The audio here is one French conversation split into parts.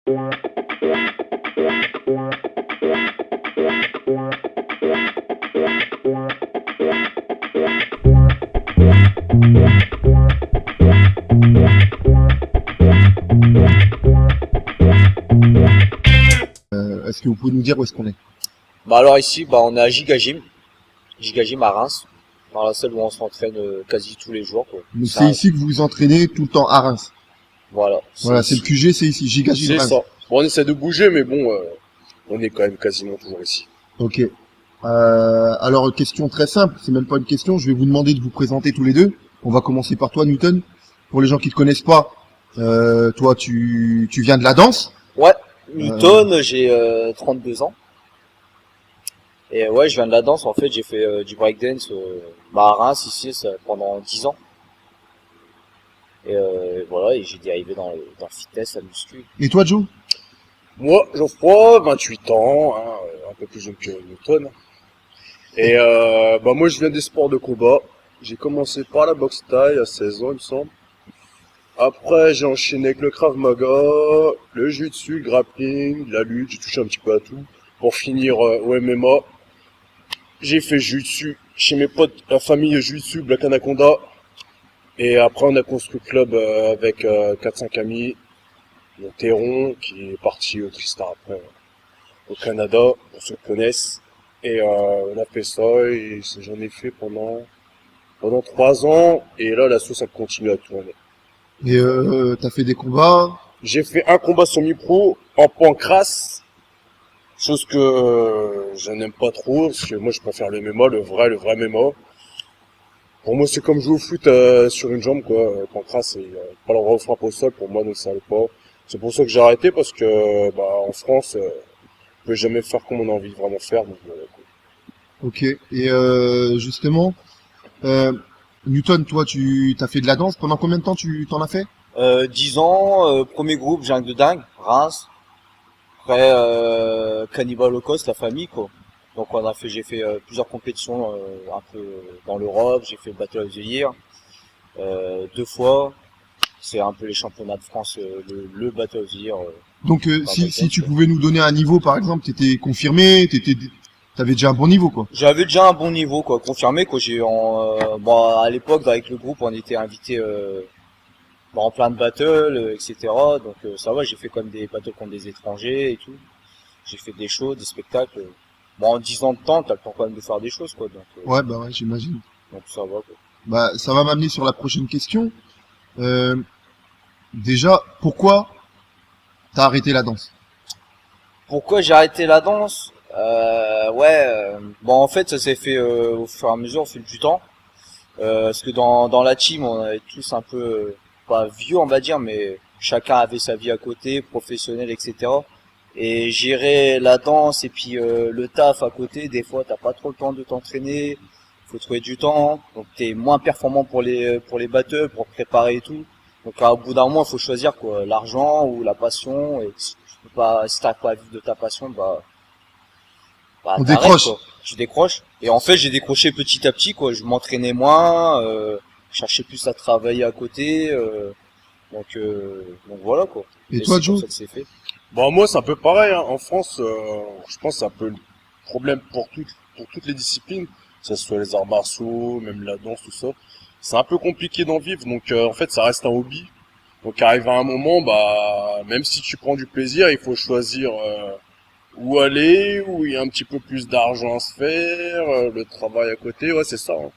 Est-ce que vous pouvez nous dire où est-ce qu'on est? Bah alors ici, on est à Gigagym à Reims, dans la salle où on s'entraîne quasi tous les jours, quoi. Donc c'est ici que vous vous entraînez tout le temps à Reims. Voilà. Voilà, c'est le QG, c'est ici, Gigagym C'est Reims. ça. Bon, on essaie de bouger, mais bon, on est quand même quasiment toujours ici. Ok. Alors question très simple, c'est même pas une question, je vais vous demander de vous présenter tous les deux. On va commencer par toi, Newton. Pour les gens qui te connaissent pas, toi tu viens de la danse. Ouais, Newton, j'ai 32 ans. Et ouais, je viens de la danse, en fait, j'ai fait du breakdance à Reims, ici, pendant 10 ans. Et voilà, et j'ai dérivé dans le fitness, la muscu. Et toi, Joe? Moi, Geoffroy, 28 ans, hein, un peu plus jeune que Newton. Et moi, je viens des sports de combat. J'ai commencé par la boxe thaï à 16 ans, il me semble. Après, j'ai enchaîné avec le Krav Maga, le jiu-jitsu, le grappling, la lutte, j'ai touché un petit peu à tout. Pour finir au MMA, j'ai fait jiu-jitsu chez mes potes, la famille jiu-jitsu Black Anaconda. Et après, on a construit le club avec 4-5 amis. Le Théron, qui est parti au Tristar après, au Canada, pour ceux qui connaissent. Et on a fait ça, et j'en ai fait pendant 3 ans. Et là, la sauce a continué à tourner. Et t'as fait des combats? J'ai fait un combat semi-pro en pancrace, chose que je n'aime pas trop, parce que moi je préfère le MMA, le vrai MMA. Pour moi c'est comme jouer au foot sur une jambe, quoi. Pancrace, c'est pas le droit de frappe au sol, pour moi donc ça allait pas. C'est pour ça que j'ai arrêté, parce que en France, on peut jamais faire comme on a envie de vraiment faire. Donc, voilà, quoi. Ok. Et justement, Newton, toi tu t'as fait de la danse, pendant combien de temps tu t'en as fait? 10 ans, premier groupe, Jungle de Dingue, Reims. Après, Cannibal Holocaust, la famille, quoi. Donc j'ai fait plusieurs compétitions un peu dans l'Europe, j'ai fait le Battle of the Year 2 fois. C'est un peu les championnats de France, le Battle of the Year. Donc si tu pouvais nous donner un niveau, par exemple, t'étais confirmé, t'avais déjà un bon niveau, quoi. J'avais déjà un bon niveau, quoi, confirmé, quoi. À l'époque, avec le groupe, on était invité en plein de battles, etc. Donc ça va, j'ai fait quand même des battles contre des étrangers et tout. J'ai fait des shows, des spectacles. En 10 ans de temps, t'as le temps quand même de faire des choses, quoi. Donc, Ouais, j'imagine. Donc ça va, quoi. Ça va m'amener sur la prochaine question. Déjà, pourquoi t'as arrêté la danse? Pourquoi j'ai arrêté la danse? En fait, ça s'est fait au fur et à mesure, au fil du temps. Parce que dans la team, on avait tous un peu, pas vieux, on va dire, mais chacun avait sa vie à côté, professionnelle, etc. Et gérer la danse et puis le taf à côté, des fois, t'as pas trop le temps de t'entraîner. Faut trouver du temps, donc t'es moins performant pour les battles, pour préparer et tout. Donc au bout d'un moment, il faut choisir, quoi, l'argent ou la passion. Et si t'as pas à vivre de ta passion, On t'arrêtes, décroche. quoi. Tu décroches. Et en fait, j'ai décroché petit à petit, quoi. Je m'entraînais moins, cherchais plus à travailler à côté. Donc voilà, quoi. Et toi, c'est comme Joe? ça que c'est fait. Moi c'est un peu pareil, hein. En France, je pense que c'est un peu le problème pour toutes les disciplines, que ce soit les arts martiaux, même la danse, tout ça. C'est un peu compliqué d'en vivre, donc en fait ça reste un hobby. Donc arrive à un moment, même si tu prends du plaisir, il faut choisir où aller, où il y a un petit peu plus d'argent à se faire, le travail à côté, ouais c'est ça. Hein.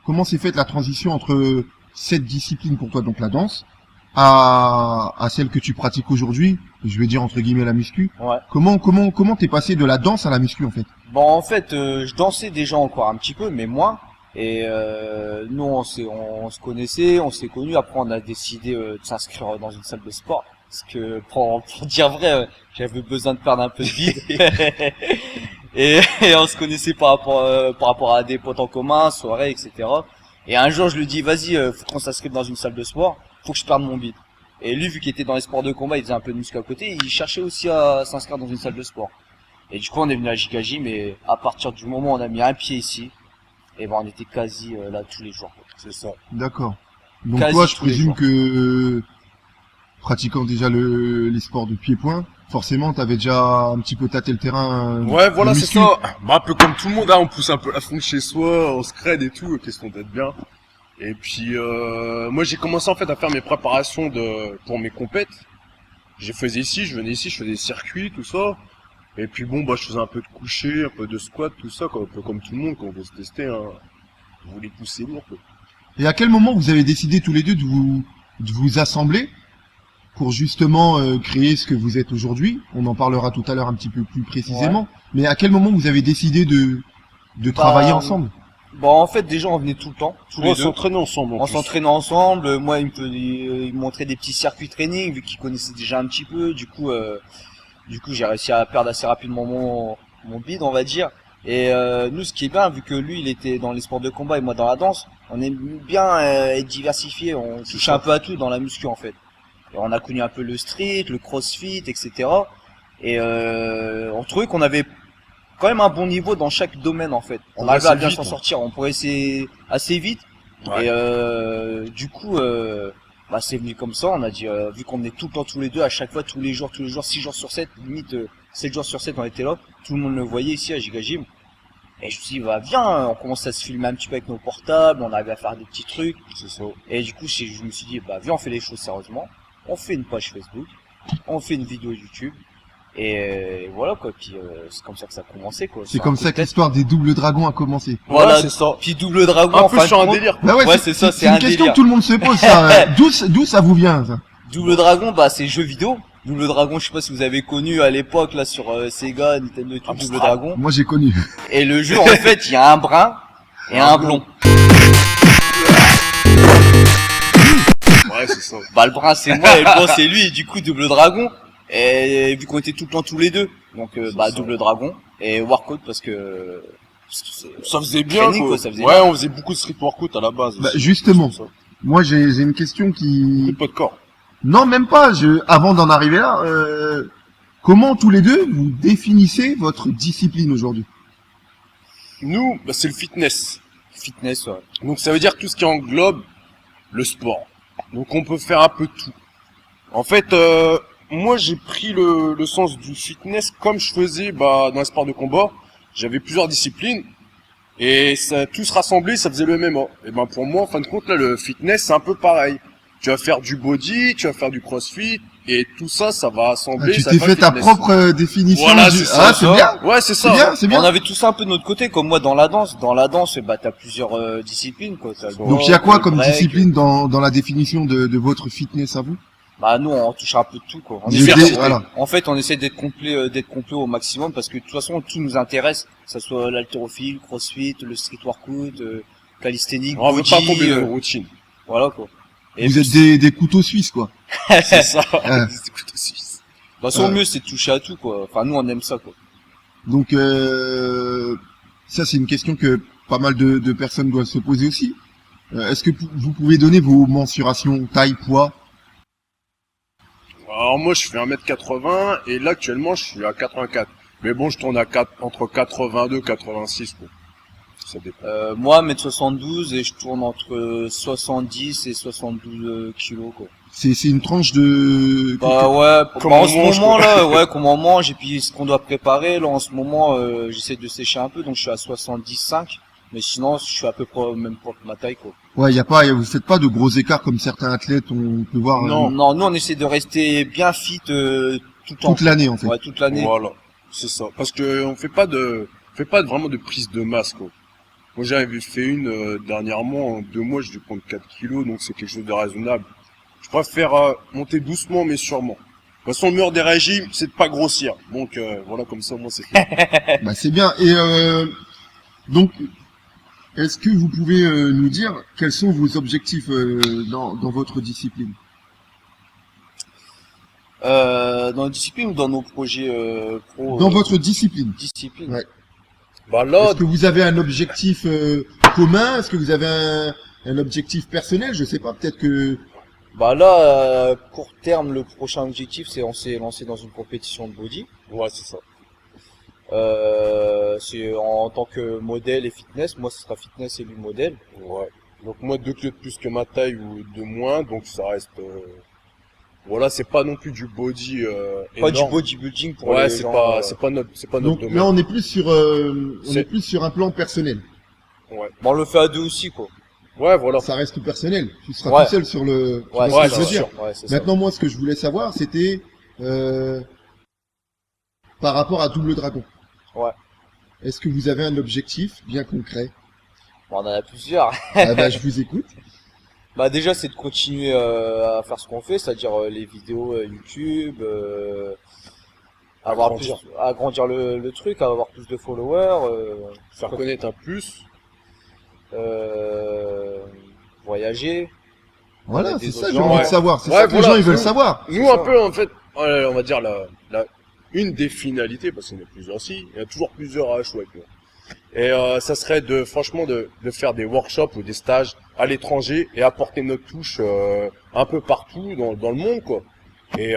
Comment s'est faite la transition entre cette discipline pour toi, donc la danse, à celle que tu pratiques aujourd'hui, je vais dire entre guillemets la muscu? Ouais. Comment t'es passé de la danse à la muscu, en fait? En fait, je dansais déjà encore un petit peu, mais moins. Et nous, on se connaissait, on s'est connus. Après, on a décidé de s'inscrire dans une salle de sport. Parce que, pour dire vrai, j'avais besoin de perdre un peu de vide. et on se connaissait par rapport à des potes en commun, soirées, etc. Et un jour, je lui dis, vas-y, faut qu'on s'inscrive dans une salle de sport. Faut que je perde mon bide. Et lui, vu qu'il était dans les sports de combat, il faisait un peu de muscu à côté. Il cherchait aussi à s'inscrire dans une salle de sport. Et du coup, on est venu à Gigagym, et à partir du moment où on a mis un pied ici, et on était quasi là tous les jours. C'est ça. D'accord. Donc Quasi toi, je tous les présume jours. que pratiquant déjà les sports de pied-point, forcément, t'avais déjà un petit peu tâté le terrain. Ouais, voilà, de c'est muscu. ça. Bah, un peu comme tout le monde, hein, on pousse un peu à fond de chez soi, on se crade et tout, question d'être bien. Et puis, moi, j'ai commencé en fait à faire mes préparations pour mes compètes. Je venais ici, je faisais des circuits, tout ça. Et puis bon, bah, je faisais un peu de coucher, un peu de squat, tout ça, quoi, un peu comme tout le monde, quand on veut se tester, hein. On voulait pousser lourd, quoi. Et à quel moment vous avez décidé tous les deux de vous assembler pour justement créer ce que vous êtes aujourd'hui? On en parlera tout à l'heure un petit peu plus précisément. Mais à quel moment vous avez décidé de travailler ensemble? Bon, en fait, déjà, on venait tout le temps, tous les On deux. s'entraînait ensemble, On s'entraînait ensemble. Moi, il me montrait des petits circuits training, vu qu'il connaissait déjà un petit peu. Du coup, j'ai réussi à perdre assez rapidement mon bide, on va dire. Et nous, ce qui est bien, vu que lui, il était dans les sports de combat et moi dans la danse, on aime bien être diversifié. On touche un peu à tout dans la muscu, en fait. Et on a connu un peu le street, le crossfit, etc. Et on trouvait qu'on avait quand même un bon niveau dans chaque domaine, en fait. On arrivait à bien s'en sortir. On progressait assez vite. Ouais. Et du coup, bah, c'est venu comme ça. On a dit, vu qu'on est tout le temps tous les deux, à chaque fois, tous les jours, 6 jours sur 7, limite 7 jours sur 7, on était là. Tout le monde le voyait ici à Giga Gym. Et je me suis dit, bah, viens, on commence à se filmer un petit peu avec nos portables, on arrive à faire des petits trucs. C'est ça. Et du coup, je me suis dit, bah, viens, on fait les choses sérieusement. On fait une page Facebook, on fait une vidéo YouTube. Et voilà, quoi. Puis c'est comme ça que ça a commencé, quoi. C'est comme ça que l'histoire des doubles dragons a commencé. Voilà, c'est ça. Puis double dragon, Un peu fin de sur un compte, délire. Bah Ouais, c'est ça, c'est une un question délire. que tout le monde se pose, ça. D'où ça vous vient, ça? Double Dragon, bah c'est jeux vidéo. Double Dragon, je sais pas si vous avez connu à l'époque là sur Sega, Nintendo et tout, Double Dragon. Moi, j'ai connu. Et le jeu, en fait, il y a un brun et un blond. Ouais, c'est ça. Bah le brun c'est moi et le blond c'est lui. Et du coup Double Dragon. Et vu qu'on était tout le temps tous les deux, donc bah ça. Double Dragon et Warcode parce que Ça faisait bien, training, quoi. quoi, ça faisait Ouais, bien. on faisait beaucoup de street workout à la base. Bah, aussi. justement. C'est ça. Moi, j'ai une question Beaucoup qui... de poids de corps. Non, même pas. Avant d'en arriver là, comment tous les deux vous définissez votre discipline aujourd'hui? Nous, bah, c'est le fitness. Fitness, ouais. Donc ça veut dire tout ce qui englobe le sport. Donc on peut faire un peu tout. En fait, moi j'ai pris le sens du fitness comme je faisais bah, dans les sports de combat. J'avais plusieurs disciplines et ça tous rassemblés, ça faisait le MMA. Et ben pour moi, en fin de compte, là, le fitness c'est un peu pareil. Tu vas faire du body, tu vas faire du crossfit et tout ça, ça va Ah, assembler. tu ça t'es va fait ta fitness. propre définition. Voilà, du... c'est ça, Ah, c'est ça. bien. Ouais, c'est ça. C'est bien, c'est bien. On avait tous un peu de notre côté, comme moi dans la danse. Dans la danse, bah t'as plusieurs disciplines, quoi. T'as le Donc, il y a rock, quoi le comme break. discipline dans la définition de votre fitness à vous? Bah nous on touche un peu de tout, quoi. On Je essaie dis- de- voilà. En fait, on essaie d'être complet au maximum parce que de toute façon tout nous intéresse, que ça soit l'haltérophile, crossfit, le street workout, calisthenics, On veut body, pas tomber dans la routine. voilà quoi. Et Vous puis, êtes des couteaux suisses, quoi. C'est ça. Ouais. C'est couteau suisse. de toute façon, le mieux c'est de toucher à tout, quoi. Enfin nous on aime ça, quoi. Donc, ça, c'est une question que pas mal de personnes doivent se poser aussi. Est-ce que vous pouvez donner vos mensurations taille, poids? Alors moi je fais 1m80 et là actuellement je suis à 84. Mais bon je tourne à entre 82 et 86 quoi. Ça dépend. Moi 1m72 et je tourne entre 70 et 72 kilos, quoi. C'est une tranche de... Bah ouais, Comme bah, on en ce mange, moment quoi. là, ouais, comme on mange et puis ce qu'on doit préparer, là en ce moment j'essaie de sécher un peu, donc je suis à 75, mais sinon je suis à peu près au même poids que ma taille, quoi. Ouais, vous faites pas de gros écarts comme certains athlètes, on peut voir Non. Non, nous on essaie de rester bien fit tout le temps. toute l'année, en fait. Ouais, toute l'année. Voilà, c'est ça. Parce que on fait pas vraiment de prise de masse quoi. Moi j'avais fait une dernièrement, en 2 mois j'ai dû prendre 4 kilos donc c'est quelque chose de raisonnable. Je préfère monter doucement mais sûrement. De toute façon le meilleur des régimes c'est de pas grossir. Donc voilà comme ça moi c'est fait. Bah, c'est bien. Et donc, est-ce que vous pouvez nous dire quels sont vos objectifs dans votre discipline? Dans la discipline ou dans nos projets pro Dans votre discipline. discipline. Ouais. Bah là, Est-ce que vous avez un objectif commun? Est-ce que vous avez un objectif personnel? Je sais pas, peut-être que... Bah là, court terme, le prochain objectif, c'est on s'est lancé dans une compétition de body. ouais c'est ça. C'est en tant que modèle et fitness. Moi, ce sera fitness et lui modèle. Ouais. Donc moi 2 kilos de plus que ma taille ou de moins donc ça reste Voilà, c'est pas non plus du body Pas du énorme. bodybuilding pour Ouais, les c'est gens. pas notre Donc domaine. là, on est plus sur, C'est- un plan personnel. Ouais. Bon, on le fait à deux aussi, quoi. Ouais, voilà. Ça reste tout personnel. Tu seras Ouais. tout seul sur le. Tu vois Ouais, ce ouais, que je veux c'est dire. sûr. Ouais, c'est ça. Maintenant, moi, ce que je voulais savoir, c'était par rapport à Double Dragon. Ouais. Est-ce que vous avez un objectif bien concret? Bon, on en a plusieurs. Ah bah, je vous écoute. Bah déjà c'est de continuer à faire ce qu'on fait, c'est-à-dire les vidéos YouTube, avoir Agrandir. plus, agrandir le truc, avoir plus de followers, Faire connaître un plus. voyager. Voilà, a c'est des ça, autres j'ai gens, envie de ouais. savoir. C'est Ouais, ça que les voilà, gens, ils veulent nous- savoir. Nous, un peu, en fait, on va dire une des finalités, parce qu'il y en a plusieurs aussi, il y a toujours plusieurs à échouer avec nous. Et ça serait franchement de faire des workshops ou des stages à l'étranger et apporter notre touche un peu partout dans le monde, quoi. Et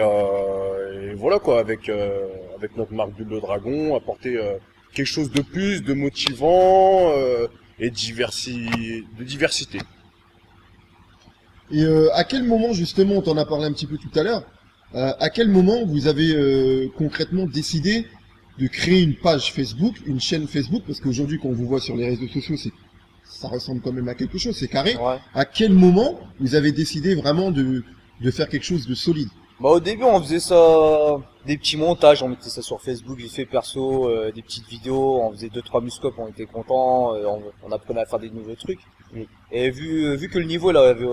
voilà, quoi, avec notre marque Double Dragon, apporter quelque chose de plus, de motivant et de diversité. Et à quel moment, justement, on t'en a parlé un petit peu tout à l'heure, à quel moment vous avez concrètement décidé de créer une page Facebook, une chaîne Facebook, parce qu'aujourd'hui, quand on vous voit sur les réseaux sociaux, ça ressemble quand même à quelque chose, c'est carré. Ouais. À quel moment vous avez décidé vraiment de faire quelque chose de solide? Bah au début on faisait ça, des petits montages, on mettait ça sur Facebook, vite fait perso, des petites vidéos, on faisait 2-3 muscopes, on était contents, on apprenait à faire des nouveaux trucs. Et vu que le niveau là avait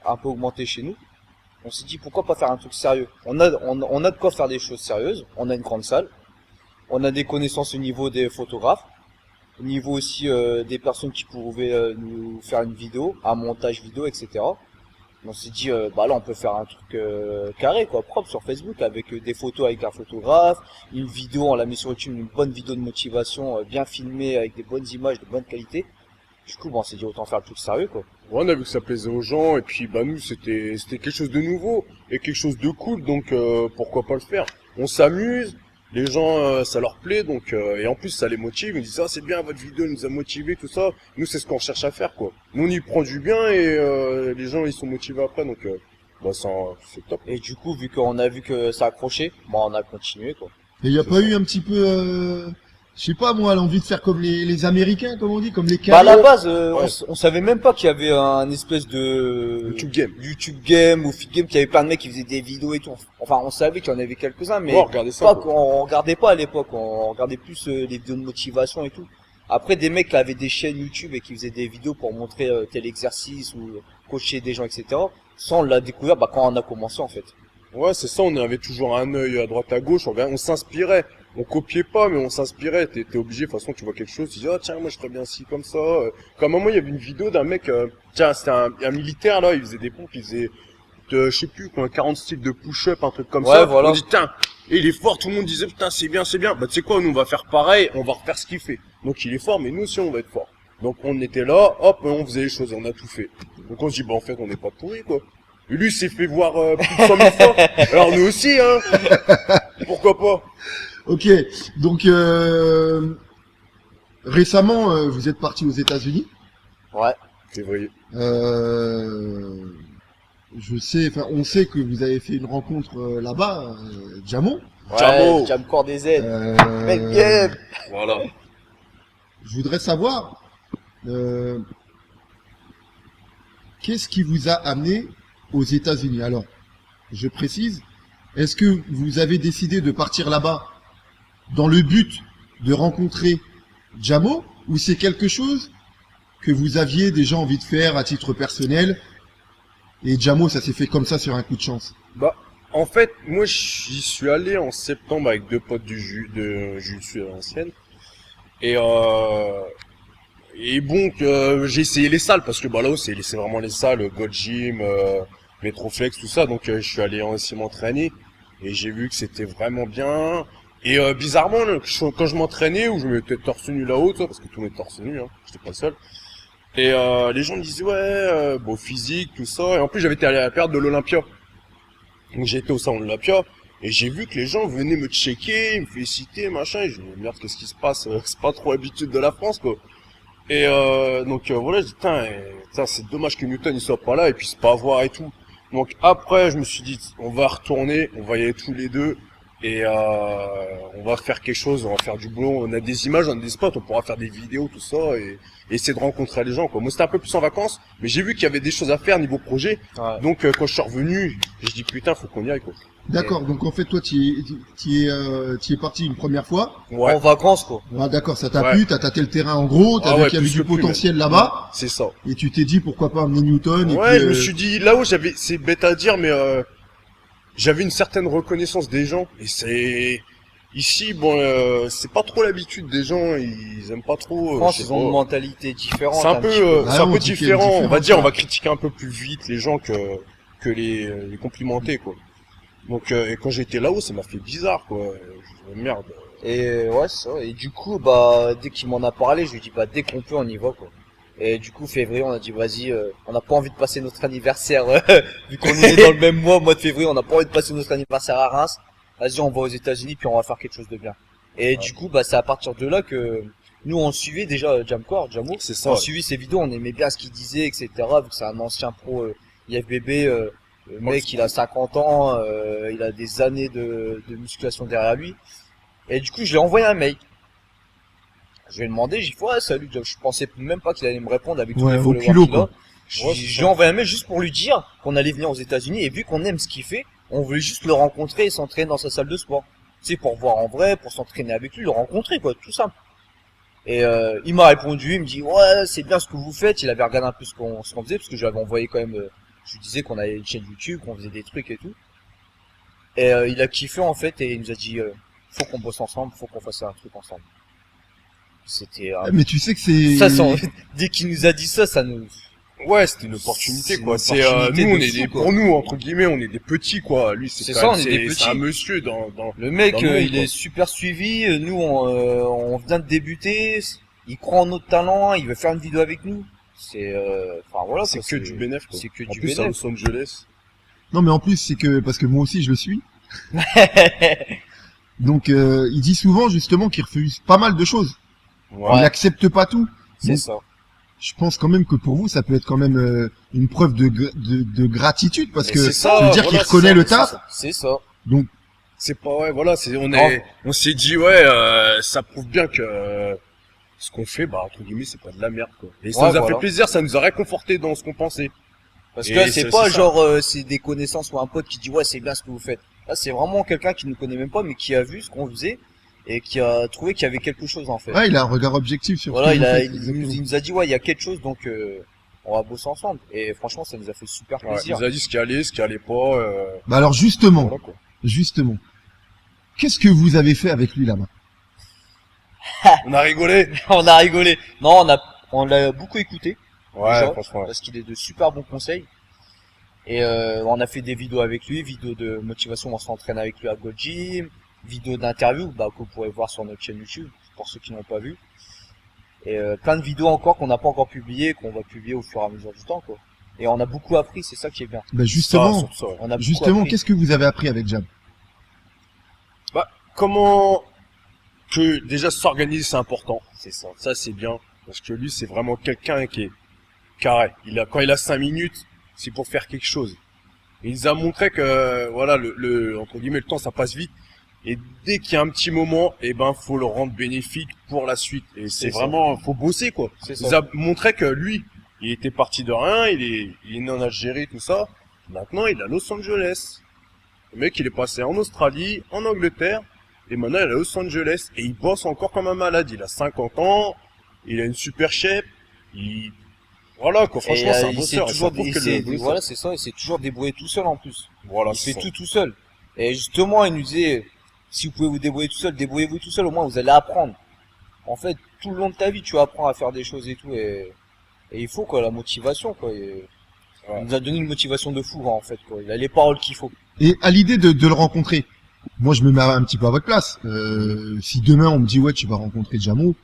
un peu augmenté chez nous, on s'est dit pourquoi pas faire un truc sérieux. On a de quoi faire des choses sérieuses, on a une grande salle, on a des connaissances au niveau des photographes, au niveau aussi des personnes qui pouvaient nous faire une vidéo, un montage vidéo, etc. On s'est dit, bah là on peut faire un truc carré, quoi, propre sur Facebook, avec des photos avec un photographe, une vidéo, on la met sur YouTube, une bonne vidéo de motivation, bien filmée, avec des bonnes images de bonne qualité. Du coup, bon, on s'est dit autant faire le truc sérieux, quoi. Ouais, on a vu que ça plaisait aux gens et puis bah nous c'était quelque chose de nouveau et quelque chose de cool, donc pourquoi pas le faire. On s'amuse, les gens ça leur plaît, donc et en plus ça les motive, ils disent ah c'est bien, votre vidéo nous a motivé, tout ça. Nous c'est ce qu'on cherche à faire, quoi. Nous on y prend du bien et les gens ils sont motivés après, donc bah c'est top. Et du coup, vu qu'on a vu que ça accrochait, bon, on a continué, quoi. Et il n'y a C'est pas ça. eu un petit peu, je sais pas moi, l'envie de faire comme les Américains, comme on dit, comme les Bah, à la Canadiens? base, Ouais. on savait même pas qu'il y avait un espèce de YouTube Game. Game ou Fit Game, qu'il y avait plein de mecs qui faisaient des vidéos et tout. Enfin, on savait qu'il y en avait quelques-uns, mais Ouais, regardez ça. pas quoi. qu'on regardait pas à l'époque, on regardait plus les vidéos de motivation et tout. Après, des mecs qui avaient des chaînes YouTube et qui faisaient des vidéos pour montrer tel exercice ou coacher des gens, etc. Ça, on l'a découvert bah, quand on a commencé, en fait. Ouais, c'est ça, on avait toujours un œil à droite à gauche, on s'inspirait. On copiait pas, mais on s'inspirait. T'es obligé, de toute façon, tu vois quelque chose, tu dis, oh tiens, moi je ferais bien ci, comme ça. Comme un moment, il y avait une vidéo d'un mec, tiens, c'était un militaire, là, il faisait des pompes, il faisait, je sais plus, quoi, 40 styles de push-up, un truc comme Ouais, ça. voilà. On dit, tiens, et il est fort, tout le monde disait, putain, c'est bien, c'est bien. Bah, tu sais quoi, nous, on va faire pareil, on va refaire ce qu'il fait. Donc, il est fort, mais nous aussi, on va être fort. Donc, on était là, hop, on faisait les choses, on a tout fait. Donc, on se dit, bah, en fait, on n'est pas pourri, quoi. Et lui, il s'est fait voir plus de 100 000 fois. Alors, nous aussi, hein. Pourquoi pas? Ok, donc récemment, vous êtes parti aux États-Unis. Ouais. Février. Je sais, enfin, on sait que vous avez fait une rencontre là-bas, Jamo. Jamo. Jam Corps des aides. Euh, Mec, yeah. Voilà. Je voudrais savoir qu'est-ce qui vous a amené aux États-Unis. Alors, je précise, est-ce que vous avez décidé de partir là-bas dans le but de rencontrer Jamo, ou c'est quelque chose que vous aviez déjà envie de faire à titre personnel et Jamo, ça s'est fait comme ça sur un coup de chance? Bah, en fait, moi, j'y suis allé en septembre avec deux potes de Jiu-Jitsu à l'ancienne. Et bon, j'ai essayé les salles, parce que bah là, c'est vraiment les salles, Gold Gym, Metroflex, tout ça. Donc, je suis allé aussi m'entraîner. Et j'ai vu que c'était vraiment bien. Et bizarrement, là, quand je m'entraînais, ou je me mettais torse nu là-haut, ça, parce que tout le monde est torse nu, hein, j'étais pas le seul. Et les gens me disaient, ouais, beau physique, tout ça. Et en plus, j'avais été à la période de l'Olympia. Donc j'ai été au salon de l'Olympia. Et j'ai vu que les gens venaient me checker, me féliciter, machin. Et je me dis, merde, qu'est-ce qui se passe? C'est pas trop l'habitude de la France, quoi. Et donc voilà, je dis, putain, c'est dommage que Newton il soit pas là et puisse pas voir et tout. Donc après, je me suis dit, on va retourner, on va y aller tous les deux. Et on va faire quelque chose, on va faire du boulot, on a des images, on a des spots, on pourra faire des vidéos, tout ça, et essayer de rencontrer les gens, quoi. Moi, c'était un peu plus en vacances, mais j'ai vu qu'il y avait des choses à faire niveau projet. Ouais. Donc, quand je suis revenu, j'ai dit, putain, faut qu'on y aille, quoi. D'accord, donc en fait, toi, tu es parti une première fois. Ouais. En vacances, quoi. Ah, d'accord, ça t'a Ouais. plu, t'as tâté le terrain en gros, t'as Ah vu ouais, qu'il y avait plus du que plus, potentiel même. là-bas, C'est ça. et tu t'es dit pourquoi pas amener Newton, et Ouais, puis, je me suis dit, là-haut, c'est bête à dire, mais j'avais une certaine reconnaissance des gens, et ici, bon, c'est pas trop l'habitude des gens, ils aiment pas trop. Je pense je sais qu'ils ont une pas. mentalité différente. C'est un peu, petit peu. Ah c'est un non, peu c'est différent. On va différent, dire, ça. on va critiquer un peu plus vite les gens que les complimenter, quoi. Donc, et quand j'étais là-haut, ça m'a fait bizarre, quoi. Je me merde. Et ouais, c'est ça. Et du coup, bah, dès qu'il m'en a parlé, je lui ai dit, bah, dès qu'on peut, on y va, quoi. Et du coup, février, on a dit, vas-y, on n'a pas envie de passer notre anniversaire, vu qu'on est dans le même mois de février, on n'a pas envie de passer notre anniversaire à Reims. Vas-y, on va aux États-Unis, puis on va faire quelque chose de bien. Et du coup, bah, c'est à partir de là que nous, on suivait déjà Jamcore, Jamo. C'est ça. On Ouais. suivait ses vidéos, on aimait bien ce qu'il disait, etc. Vu que c'est un ancien pro IFBB, le mec, il a 50 ans, il a des années de musculation derrière lui. Et du coup, je lui ai envoyé un mail. Je lui ai demandé, j'ai dit, ouais, salut, je pensais même pas qu'il allait me répondre avec tous Ouais, les au followers culot, qu'il a. quoi. Ouais, Je lui ai envoyé un mail juste pour lui dire qu'on allait venir aux États-Unis, et vu qu'on aime ce qu'il fait, on voulait juste le rencontrer et s'entraîner dans sa salle de sport. Tu sais, pour voir en vrai, pour s'entraîner avec lui, le rencontrer, quoi, tout simple. Et il m'a répondu, il me dit, ouais, c'est bien ce que vous faites. Il avait regardé un peu ce qu'on faisait, parce que je lui avais envoyé quand même, je lui disais qu'on avait une chaîne YouTube, qu'on faisait des trucs et tout. Et il a kiffé en fait, et il nous a dit, faut qu'on bosse ensemble, faut qu'on fasse un truc ensemble. C'était Mais tu sais que c'est... ça, dès qu'il nous a dit ça, ça nous... Ouais, c'était une opportunité, C'est quoi. une C'est, opportunité nous, on de est fou, des, quoi. pour nous, entre guillemets, on est des petits, quoi. Lui, C'est quand ça, même- on est des petits. C'est un monsieur Le mec, dans le monde, il quoi. est super suivi. Nous, on vient de débuter. Il croit en notre talent. Il veut faire une vidéo avec nous. C'est, enfin voilà. C'est quoi, que du bénéf, quoi. C'est que En du plus, à bénéf. Los Angeles. Non, mais en plus, c'est que, parce que moi aussi, je le suis. Donc, il dit souvent, justement, qu'il refuse pas mal de choses. Ouais. Il accepte pas tout. C'est Donc, ça. je pense quand même que pour vous, ça peut être quand même une preuve de gratitude, parce Mais que c'est ça ça, veut dire qu'il voilà, reconnaît c'est le ça, taf. C'est ça. Donc, C'est pas, ouais, voilà, Non. on s'est dit, ouais, ça prouve bien que, ce qu'on fait, bah, entre guillemets, c'est pas de la merde, quoi. Et ça Ouais, nous a voilà. fait plaisir, ça nous a réconforté dans ce qu'on pensait. Parce Et que là, c'est c'est pas aussi ça. genre, c'est des connaissances ou un pote qui dit, ouais, c'est bien ce que vous faites. Là, c'est vraiment quelqu'un qui nous connaît même pas, mais qui a vu ce qu'on faisait et qui a trouvé qu'il y avait quelque chose, en fait. ouais, il a un regard objectif sur Voilà, ce que vous faites, il exactement. nous a dit, ouais, il y a quelque chose, donc on va bosser ensemble. Et franchement, ça nous a fait super Ouais, il plaisir. nous a dit ce qui allait pas, Bah alors, justement, voilà, quoi. qu'est-ce que vous avez fait avec lui là-bas? On a rigolé. On a rigolé. Non, on l'a beaucoup écouté, Ouais, Déjà. franchement. Ouais. parce qu'il est de super bons conseils. Et on a fait des vidéos avec lui, vidéos de motivation, on s'entraîne avec lui à Gold Gym, vidéos d'interview, bah, que vous pourrez voir sur notre chaîne YouTube, pour ceux qui n'ont pas vu. Et plein de vidéos encore qu'on n'a pas encore publiées, qu'on va publier au fur et à mesure du temps, quoi. Et on a beaucoup appris, c'est ça qui est bien. Bah Ça, justement, surtout ça, ouais. On a beaucoup justement, appris. qu'est-ce que vous avez appris avec Jam? Comment que déjà s'organiser, c'est important. C'est ça. Ça, c'est bien. Parce que lui, c'est vraiment quelqu'un qui est carré. Quand il a 5 minutes, c'est pour faire quelque chose. Et il nous a montré que, voilà, entre guillemets, le temps, ça passe vite. Et dès qu'il y a un petit moment, eh ben, faut le rendre bénéfique pour la suite. Et c'est ça. vraiment, faut bosser, quoi. C'est Il nous ça. a montré que lui, il était parti de rien, il est né en Algérie, tout ça. Maintenant, il est à Los Angeles. Le mec, il est passé en Australie, en Angleterre, et maintenant, il est à Los Angeles. Et il bosse encore comme un malade. Il a 50 ans, il a une super shape, voilà, quoi. Franchement, c'est un il s'est bosseur. Et toujours, ça prouve il que s'est- le bosseur- voilà, c'est ça, il s'est toujours débrouillé tout seul en plus. Voilà, Il c'est fait ça. tout seul. Et justement, il nous disait, si vous pouvez vous débrouiller tout seul, débrouillez-vous tout seul, au moins vous allez apprendre. En fait, tout le long de ta vie, tu apprends à faire des choses et tout, et il faut, quoi, la motivation, quoi. Ouais. Il nous a donné une motivation de fou, en fait, quoi. Il a les paroles qu'il faut. Et à l'idée de le rencontrer, moi je me mets un petit peu à votre place. Si demain on me dit ouais tu vas rencontrer Jamo,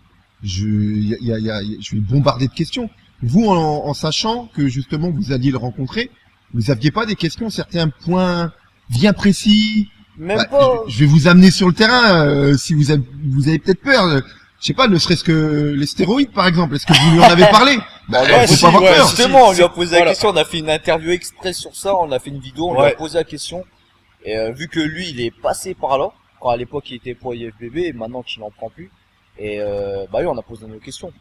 je vais bombarder de questions. Vous en sachant que justement vous alliez le rencontrer, vous aviez pas des questions, certains points bien précis. Même Bah, pas. je vais vous amener sur le terrain si vous avez peut-être peur. Je sais pas, ne serait-ce que les stéroïdes par exemple. Est-ce que vous lui en avez parlé? Bah, On lui a ouais, faut posé- pas avoir ouais, peur. si, Justement, on lui a si, posé la voilà. question, on a fait une interview express sur ça, on a fait une vidéo, on lui a Ouais. posé la question. Et vu que lui, il est passé par là, quand à l'époque il était pour IFBB, et maintenant qu'il n'en prend plus. Et bah oui, on a posé nos questions.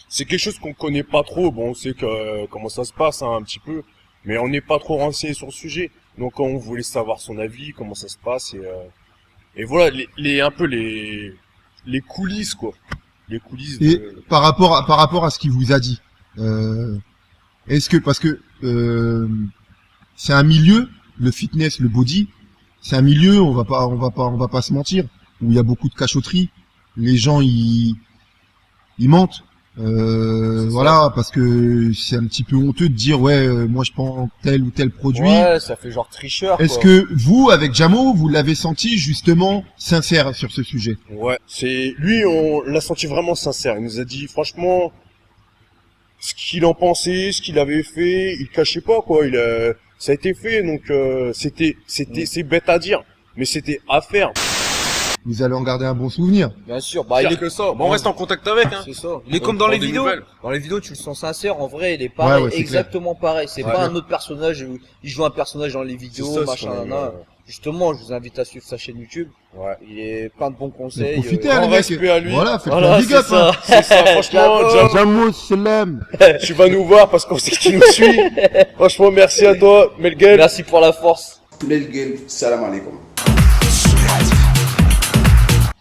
C'est quelque chose qu'on connaît pas trop. Bon, on sait que comment ça se passe un petit peu, mais on n'est pas trop renseigné sur le sujet. Donc on voulait savoir son avis, comment ça se passe et voilà un peu les coulisses quoi. Les coulisses Et de... par rapport à ce qu'il vous a dit, est-ce que parce que c'est un milieu, le fitness, le body, c'est un milieu, on va pas se mentir, où il y a beaucoup de cachotterie, les gens ils mentent, C'est voilà, parce que c'est un petit peu honteux de dire ouais, moi je prends tel ou tel produit. Ouais, ça fait genre tricheur. Est-ce quoi. que vous, avec Jamo, vous l'avez senti justement sincère sur ce sujet? Ouais, c'est lui, on l'a senti vraiment sincère. Il nous a dit franchement ce qu'il en pensait, ce qu'il avait fait. Il cachait pas quoi. Ça a été fait, donc c'est bête à dire, mais c'était à faire. Vous allez en garder un bon souvenir. Bien sûr, bah il est que ça. Bon, on reste en contact avec. Hein. C'est ça. Il est comme dans prend les des vidéos. nouvelles. Dans les vidéos, tu le sens sincère. En vrai, il est pareil, Ouais, c'est exactement pareil. C'est Ouais. pas un autre personnage. Il joue un personnage dans les vidéos, C'est ça, machin, c'est nana. Justement, je vous invite à suivre sa chaîne YouTube. Ouais. Il est plein de bons conseils. Profitez, grand les mecs. respect à lui. Voilà, faites Voilà, un big c'est up. Hein. ça. C'est ça, franchement, Jamo. Jamo, je l'aime. tu vas nous voir parce qu'on sait que tu nous suis. Franchement, merci à toi, Melgen. Merci pour la force. Melgen, salam alaikum.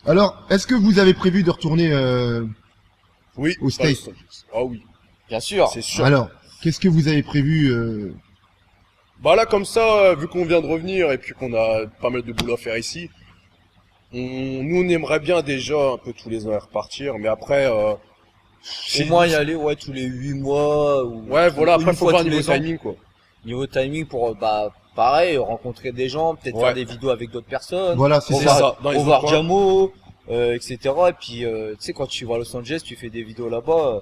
Alors, est-ce que vous avez prévu de retourner Oui. Au States. Ah oui, Bien sûr. c'est sûr. Alors, qu'est-ce que vous avez prévu Bah là, comme ça, vu qu'on vient de revenir et puis qu'on a pas mal de boulot à faire ici, nous on aimerait bien déjà un peu tous les ans repartir, mais après, Au moins y aller, ouais, tous les 8 mois. Ou Ouais, voilà, une après faut fois voir tous niveau les ans. timing quoi. Niveau timing pour, bah, pareil, rencontrer des gens, peut-être Ouais. faire des vidéos avec d'autres personnes. Voilà, c'est C'est ça. ça, dans les Au voir autres coins. Jamo, etc. Et puis, tu sais, quand tu vas à Los Angeles, tu fais des vidéos là-bas,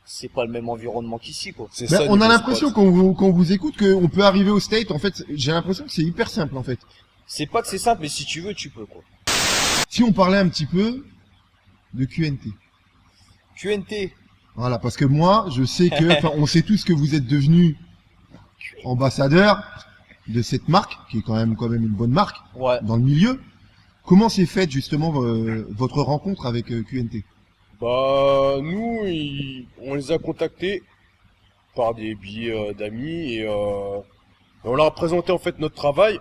c'est pas le même environnement qu'ici, quoi. C'est Ben, ça, on a niveau l'impression spot. qu'on vous écoute qu'on peut arriver au State. En fait, j'ai l'impression que c'est hyper simple en fait. C'est pas que c'est simple, mais si tu veux, tu peux, quoi. Si on parlait un petit peu de QNT. QNT. Voilà, parce que moi, je sais que, enfin, on sait tous que vous êtes devenu ambassadeur de cette marque, qui est quand même une bonne marque Ouais. dans le milieu. Comment s'est faite justement votre rencontre avec QNT? Bah nous, on les a contactés par des billets d'amis et on leur a présenté en fait notre travail.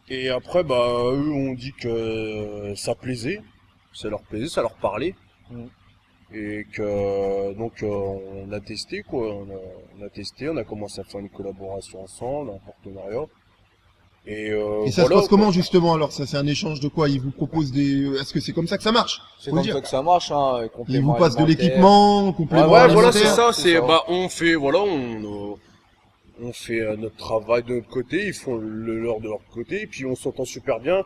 Et après, bah eux ont dit que ça plaisait, ça leur plaisait, ça leur parlait. Mm. Et que donc on a testé quoi, on a testé, on a commencé à faire une collaboration ensemble, un partenariat. Et Et ça voilà, se passe comment quoi. justement alors? Ça c'est un échange de quoi? Ils vous proposent des... Est-ce que c'est comme ça que ça marche? C'est Faut comme dire. ça que ça marche, hein. Ils Complément vous passent de alimentaire. l'équipement, complément Ouais, voilà, alimentaire. c'est ça, c'est c'est, ça. bah, on fait, voilà, on fait notre travail de notre côté, ils font leur de leur côté, et puis on s'entend super bien.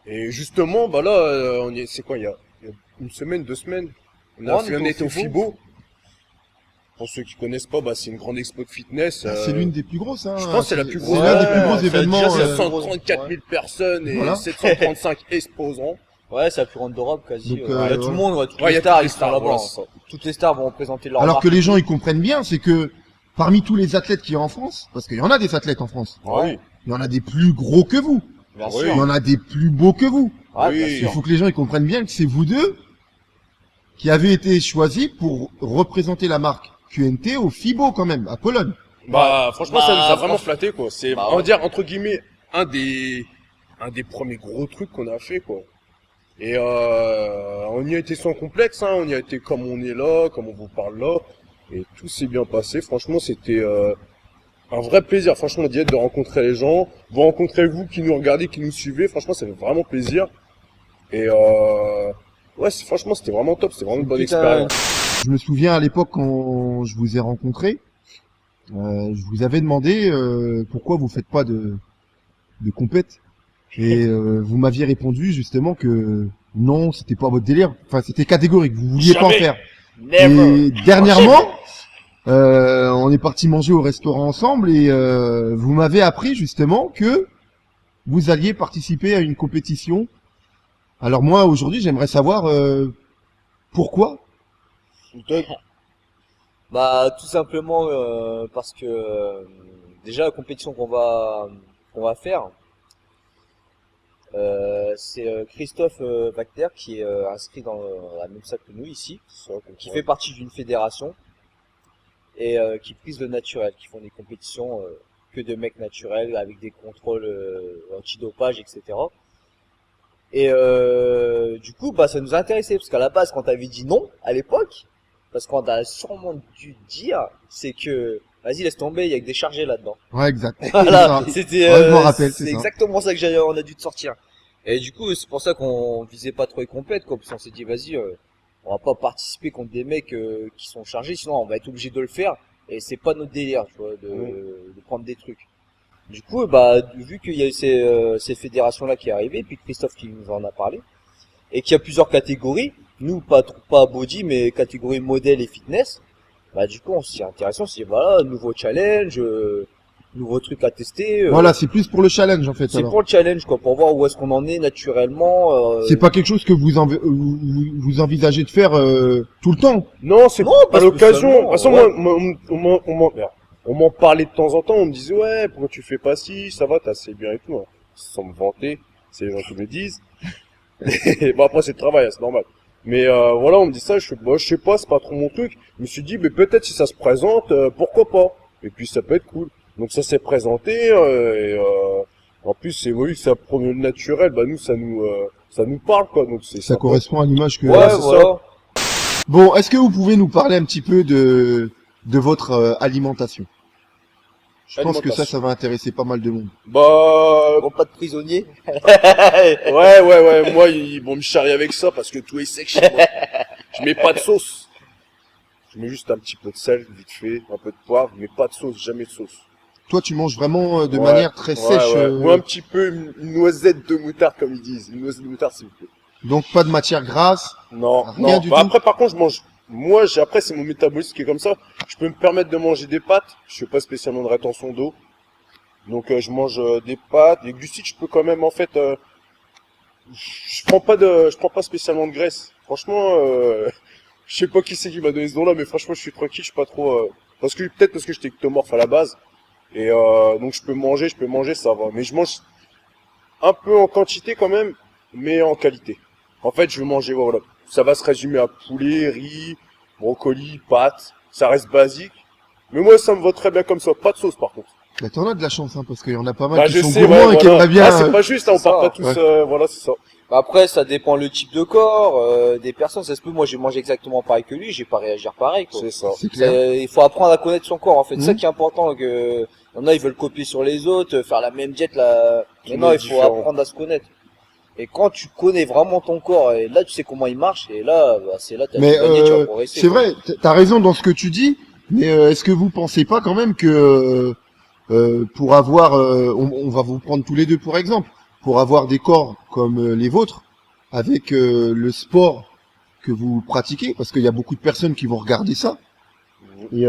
Et justement, bah là, c'est quoi, il y a une semaine, 2 semaines, on a Ouais, fait un été au FIBO. FIBO. Pour ceux qui connaissent pas, bah, c'est une grande expo de fitness. Ah, c'est l'une des plus grosses, hein. je pense que c'est la plus grosse. C'est l'un des plus gros Ouais, ça événements. veut dire, c'est 734 000 personnes et Voilà. 735 exposants. Ouais, c'est la plus grande d'Europe, quasi. Donc, Il y a tout ouais. le monde, ouais, toutes Ouais, il y les a stars, toutes les ils sont stars, là-bas. voilà, hein. c'est ça. Toutes les stars vont représenter leur Alors marque. que les gens ils comprennent bien, c'est que parmi tous les athlètes qu'il y a en France, parce qu'il y en a des athlètes en France, Ah oui. il y en a des plus gros que vous, Bien Oui. sûr. il y en a des plus beaux que vous. Ouais, Oui. bien Il sûr. faut que les gens ils comprennent bien que c'est vous deux qui avez été choisis pour représenter la marque QNT au FIBO quand même, à Pologne. Bah, franchement, ça nous a Bah, vraiment franchement- flatté, quoi. C'est, Bah, on va ouais. dire, entre guillemets, un des premiers gros trucs qu'on a fait, quoi. Et, on y a été sans complexe, hein. On y a été comme on est là, comme on vous parle là. Et tout s'est bien passé. Franchement, c'était, un vrai plaisir, franchement, d'y être, de rencontrer les gens. Vous rencontrez vous qui nous regardez, qui nous suivez. Franchement, ça fait vraiment plaisir. Et, ouais, franchement, c'était vraiment top. C'était vraiment une bonne Putain. expérience. Je me souviens à l'époque quand je vous ai rencontré, je vous avais demandé pourquoi vous faites pas de compète et vous m'aviez répondu justement que non, c'était pas votre délire. Enfin, c'était catégorique, vous vouliez pas en Jamais. faire. Never. Et dernièrement, on est parti manger au restaurant ensemble et vous m'avez appris justement que vous alliez participer à une compétition. Alors moi aujourd'hui, j'aimerais savoir pourquoi. Newton, Bah tout simplement parce que déjà la compétition qu'on va faire, c'est Christophe Wagner qui est inscrit dans la même salle que nous ici, qui fait partie d'une fédération et qui prise le naturel, qui font des compétitions que de mecs naturels avec des contrôles antidopage, etc. Et du coup, bah ça nous a intéressé parce qu'à la base, quand t'avais dit non à l'époque, parce qu'on a sûrement dû dire, c'est que vas-y laisse tomber, il y a que des chargés là-dedans. Ouais, exact. Voilà, C'est ça. c'était, Ouais, je m'en rappelle, c'est c'est ça. exactement ça que on a dû te sortir. Et du coup, c'est pour ça qu'on visait pas trop les compètes, quoi, parce qu'on s'est dit, vas-y, on va pas participer contre des mecs qui sont chargés, sinon on va être obligé de le faire, et c'est pas notre délire, tu vois, de prendre des trucs. Du coup, bah, vu qu'il y a eu ces fédérations-là qui est arrivé, puis Christophe qui nous en a parlé, et qu'il y a plusieurs catégories, nous, pas body, mais catégorie modèle et fitness, bah, du coup, on s'y est intéressé, on s'est dit, voilà, nouveau challenge, nouveau truc à tester. Voilà, c'est plus pour le challenge en fait. C'est Alors. pour le challenge, quoi, pour voir où est-ce qu'on en est naturellement. C'est pas quelque chose que vous envisagez de faire tout le temps. Non, c'est Non, à pas l'occasion. De toute façon, spécialement, on m'en parlait de temps en temps. On me disait, ouais, pourquoi tu fais pas ci, ça va, t'as assez bien et tout. Hein. Sans me vanter, c'est les gens qui me le disent. Et bon, après, c'est le travail, hein, c'est normal. Mais voilà, on me dit ça, je sais pas, c'est pas trop mon truc. Je me suis dit, mais peut-être si ça se présente, pourquoi pas. Et puis ça peut être cool. Donc ça s'est présenté, en plus c'est oui, ça prend le naturel, bah nous ça nous parle quoi. Donc c'est Ça sympa. correspond à l'image que. Ouais, c'est voilà. Bon, est-ce que vous pouvez nous parler un petit peu de votre alimentation? Je pense que ça va intéresser pas mal de monde. Bah Bon, pas de prisonniers. ouais, moi ils vont me charrier avec ça parce que tout est sec chez moi. Je mets pas de sauce. Je mets juste un petit peu de sel, vite fait, un peu de poivre, mais pas de sauce, jamais de sauce. Toi, tu manges vraiment de Ouais, manière très sèche. Ou un petit peu une noisette de moutarde comme ils disent. Une noisette de moutarde s'il vous plaît. Donc pas de matière grasse. Non, Rien non. du Bah, tout. après, par contre, après, c'est mon métabolisme qui est comme ça. Je peux me permettre de manger des pâtes. Je fais pas spécialement de rétention d'eau. Donc, je mange des pâtes. Les glucides, je peux quand même, en fait, je prends pas spécialement de graisse. Franchement, je sais pas qui c'est qui m'a donné ce nom-là, mais franchement, je suis tranquille, je suis pas trop, peut-être parce que j'étais ectomorphe à la base. Et, donc, je peux manger, ça va. Mais je mange un peu en quantité quand même, mais en qualité. En fait, je vais manger, voilà. Ça va se résumer à poulet, riz, brocoli, pâtes. Ça reste basique. Mais moi, ça me va très bien comme ça. Pas de sauce, par contre. Bah, t'en as de la chance, hein, parce qu'il y en a pas mal Bah, qui je sont sais, gourmands ouais, et qui voilà. aimeraient bien. Ah, c'est pas juste, hein, on c'est part ça. pas tous, Ouais. voilà, c'est ça. Après, ça dépend le type de corps, des personnes. Ça se peut, moi, j'ai mangé exactement pareil que lui, j'ai pas réagir pareil, quoi. C'est ça. C'est clair. Il faut apprendre à connaître son corps, en fait. C'est ça Mhm. qui est important, que, il y en a, ils veulent copier sur les autres, faire la même diète, là. Tout Mais le non, monde il faut différent. apprendre à se connaître. Et quand tu connais vraiment ton corps, et là, tu sais comment il marche, et là, bah, c'est là, t'as Mais tout gagné, tu vas progresser. c'est quoi. vrai, t'as raison dans ce que tu dis, mais est-ce que vous pensez pas quand même que pour avoir, on va vous prendre tous les deux pour exemple, pour avoir des corps comme les vôtres, avec le sport que vous pratiquez, parce qu'il y a beaucoup de personnes qui vont regarder ça et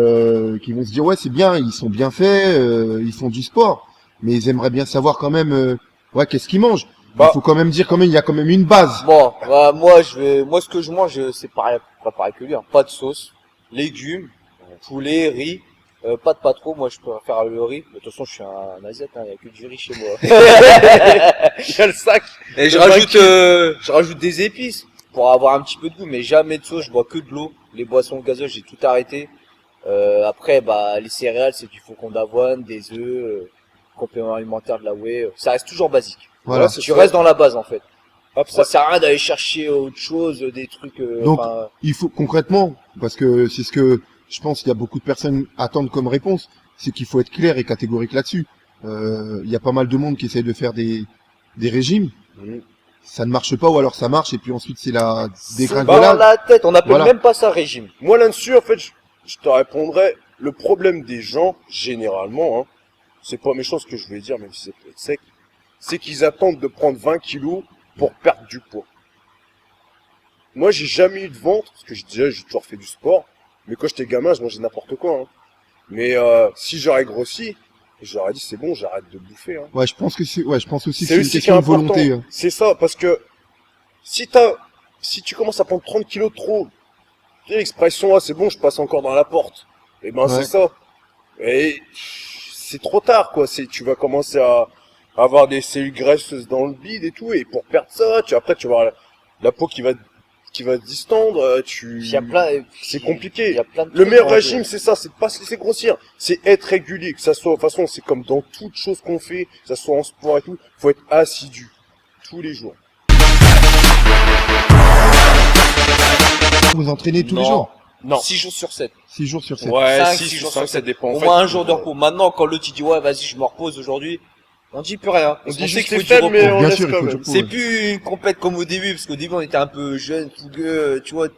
qui vont se dire ouais c'est bien, ils sont bien faits, ils font du sport, mais ils aimeraient bien savoir quand même ouais qu'est-ce qu'ils mangent. Bah. Il faut quand même dire quand même il y a quand même une base. Bon, bah, moi, ce que je mange, c'est pareil, pas pareil que lui, hein. Pas de sauce, légumes, poulet, riz, pas trop, moi, je préfère le riz. De toute façon, je suis un asiate, hein, il y a que du riz chez moi. Il y a le sac. Et je Le rajoute des épices pour avoir un petit peu de goût, mais jamais de sauce, je bois que de l'eau. Les boissons gazeuses, j'ai tout arrêté. Après, bah, les céréales, c'est du faucon d'avoine, des œufs, complément alimentaire de la whey. Ça reste toujours basique. Voilà. c'est Tu ça. restes dans la base, en fait. Après, Ça sert à rien d'aller chercher autre chose, des trucs, Donc, enfin, il faut concrètement, parce que c'est ce que je pense qu'il y a beaucoup de personnes attendent comme réponse, c'est qu'il faut être clair et catégorique là-dessus. Il y a pas mal de monde qui essaie de faire des régimes, Mhm. ça ne marche pas ou alors ça marche et puis ensuite c'est la dans dégringolade. la tête, on appelle Voilà. même pas ça régime. Moi là-dessus, en fait, je te répondrais, le problème des gens, généralement, hein, c'est pas méchant ce que je vais dire, même si c'est peut-être sec, c'est qu'ils attendent de prendre 20 kilos pour perdre du poids. Moi, j'ai jamais eu de ventre, parce que j'ai toujours fait du sport, mais quand j'étais gamin, je mangeais n'importe quoi, hein. Mais si j'aurais grossi, j'aurais dit c'est bon, j'arrête de bouffer, hein. Ouais, je pense que je pense aussi que C'est c'est une aussi qui est question de important. volonté. Hein. C'est ça, parce que si tu commences à prendre 30 kilos de trop, tu sais, l'expression, ah, c'est bon, je passe encore dans la porte. Et ben, Ouais. c'est ça. Et c'est trop tard, quoi. Tu vas commencer à avoir des cellules graisseuses dans le bide et tout. Et pour perdre ça, après, tu vas avoir la peau qui va se distendre. Il y a plein, C'est compliqué. Il y a plein de Le trucs meilleur en jeu. régime, c'est ça, c'est de pas se laisser grossir. C'est être régulier, que ça soit, de toute façon, c'est comme dans toute chose qu'on fait, que ça soit en sport et tout, faut être assidu. Tous les jours. Vous entraînez tous les Non. jours? Non. 6 jours sur 7. 6 jours sur 7. Ouais, 5, 6 6 sur jours 5, sur ça 7. dépend. Au En fait, moins un jour de repos. Maintenant, quand l'autre il dit ouais, vas-y, je me repose aujourd'hui, on dit plus rien. On Parce dit qu'on sait juste qu'il les faut du faibles, repos. mais on Bien laisse sûr, il quand faut du même. repos. C'est Ouais. plus une compète comme au début, parce qu'au début on était un peu jeune, fougueux, tu vois,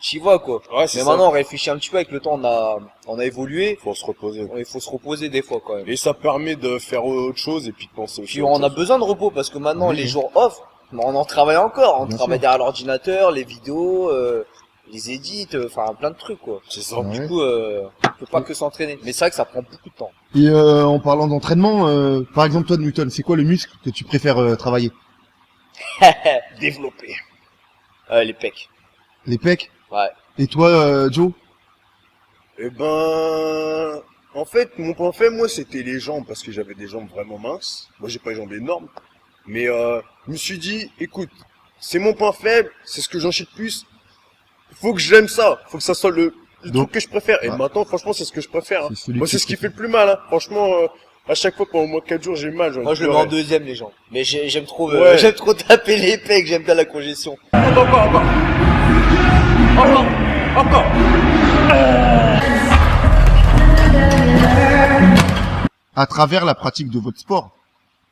t'y vas quoi. Ouais, c'est Mais ça. maintenant on réfléchit un petit peu avec le temps, on a évolué. Faut se reposer. Il faut se reposer des fois quand même. Et ça permet de faire autre chose et puis de penser aussi Puis à autre on a chose. besoin de repos parce que maintenant Oui. les jours off, on en travaille encore. On Bien travaille sûr. derrière l'ordinateur, les vidéos, les edits, enfin plein de trucs quoi. C'est ça. Ouais. Du coup, on peut pas que s'entraîner. Mais c'est vrai que ça prend beaucoup de temps. Et en parlant d'entraînement, par exemple toi Newton, c'est quoi le muscle que tu préfères travailler? Développer. Les pecs. Les pecs? Ouais. Et toi Joe? Eh ben, en fait, mon point faible, moi, c'était les jambes, parce que j'avais des jambes vraiment minces. Moi, j'ai pas les jambes énormes. Mais, je me suis dit, écoute, c'est mon point faible, c'est ce que j'en chie le plus. Faut que j'aime ça. Faut que ça soit le Donc- truc que je préfère. Et Ouais. maintenant, franchement, c'est ce que je préfère. Hein. C'est celui Moi, que c'est tu ce qui préfères. fait le plus mal, hein. Franchement, à chaque fois, pendant au moins 4 jours, j'ai mal. j'ai envie Moi de je le mets en pleurer. deuxième les gens. Mais j'aime trop, Ouais. j'aime trop taper les pecs, j'aime bien la congestion. Encore. À travers la pratique de votre sport,